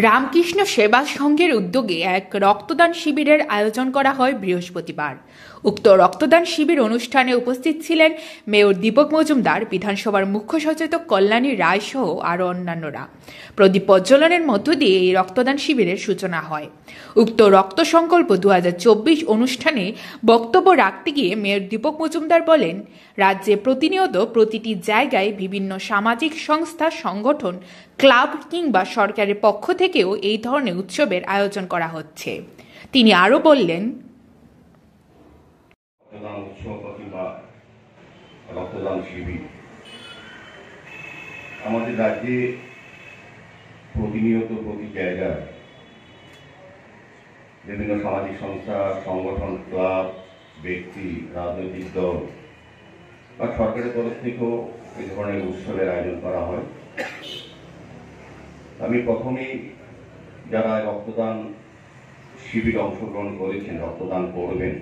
রামকৃষ্ণ সেবা সংঘের উদ্যোগে এক রক্তদান শিবিরের আয়োজন করা হয় বৃহস্পতিবার। উক্ত রক্তদান শিবির অনুষ্ঠানে উপস্থিত ছিলেন মেয়র দীপক মজুমদার, বিধানসভার মুখ্য সচেতক কল্যাণী রায় সহ আরও অন্যান্যরা। প্রদীপ প্রজ্বলনের মধ্য দিয়ে এই রক্তদান শিবিরের সূচনা হয়। উক্ত রক্ত সংকল্প 2024 অনুষ্ঠানে বক্তব্য রাখতে গিয়ে মেয়র দীপক মজুমদার বলেন, রাজ্যে প্রতিনিয়ত প্রতিটি জায়গায় বিভিন্ন সামাজিক সংস্থা, সংগঠন, ক্লাব কিংবা সরকারের পক্ষ থেকেও এই ধরনের উৎসবের আয়োজন করা হচ্ছে। তিনি আরও বললেন, রক্তদান শিবির আমাদের রাজ্যে প্রতিনিয়ত প্রতি জায়গায় বিভিন্ন সামাজিক সংস্থা, সংগঠন, ক্লাব, ব্যক্তি, রাজনৈতিক দল বা সরকারের তরফ থেকেও এই ধরনের উৎসবের আয়োজন করা হয়। আমি প্রথমেই যারা রক্তদান শিবিরে অংশগ্রহণ করেছেন, রক্তদান করবেন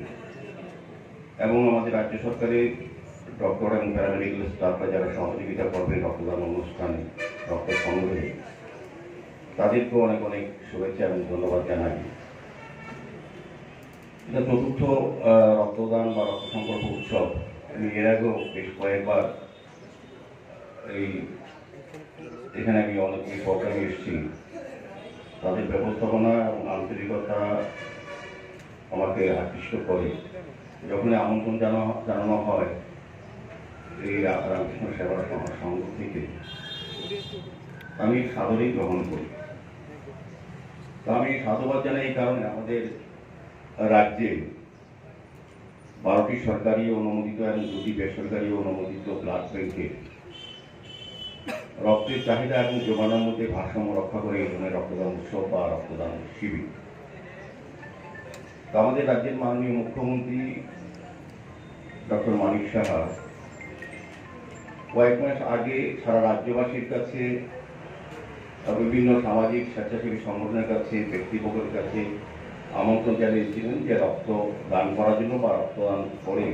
এবং আমাদের রাজ্য সরকারের ডক্টর এবং প্যারামেডিক্যাল স্টাফরা যারা সহযোগিতা করবেন রক্তদান অনুষ্ঠানে, রক্ত সংগ্রহে, তাদেরকেও অনেক অনেক শুভেচ্ছা এবং ধন্যবাদ জানাই। এটা চতুর্থ রক্তদান বা রক্ত সংকল্প উৎসব। আমি এর আগেও বেশ কয়েকবার এখানে আমি অনেক প্রোগ্রামে এসেছি। তাদের ব্যবস্থাপনা এবং আন্তরিকতা আমাকে আকৃষ্ট করে। যখন আমন্ত্রণ জানানো হয় এই রামকৃষ্ণ সেবা সংঘ থেকে, আমি সাদরেই গ্রহণ করি। তা আমি সাধুবাদ জানাই এই কারণে, আমাদের রাজ্যে 12টি সরকারি অনুমোদিত এবং 2টি বেসরকারি অনুমোদিত ব্লাড ব্যাংকে রক্তের চাহিদা এবং যোগানোর মধ্যে ভারসাম্য রক্ষা করে এই ধরনের রক্তদান উৎসব বা রক্তদান শিবির। আমাদের রাজ্যের মাননীয় মুখ্যমন্ত্রী ডক্টর মানিক সাহা কয়েক মাস আগে সারা রাজ্যবাসীর কাছে, বিভিন্ন সামাজিক স্বেচ্ছাসেবী সংগঠনের কাছে, ব্যক্তিবর্গের কাছে আমন্ত্রণ জানিয়েছিলেন যে রক্ত দান করার জন্য বা রক্তদান করে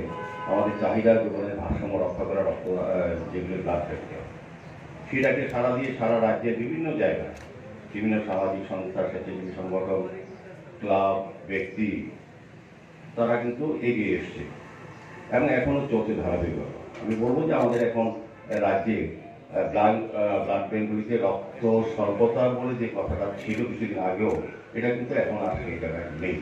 আমাদের চাহিদা যোগানের ভারসাম্য রক্ষা করা রক্ত যেগুলো ব্লাড ব্যাংকে, সেটাকে সারা দিয়ে সারা রাজ্যের বিভিন্ন জায়গায় বিভিন্ন সামাজিক সংস্থা, স্বেচ্ছাসেবী সংগঠন, ক্লাব, ব্যক্তি তারা কিন্তু এগিয়ে এসছে এবং এখনো চলছে ধারাবাহিকভাবে। আমি বলবো যে আমাদের এখন রাজ্যে ব্লাড ব্যাংকগুলিতে রক্ত স্বল্পতা বলে যে কথাটা ছিল কিছুদিন আগেও, এটা কিন্তু এখন আর সেই জায়গায় নেই।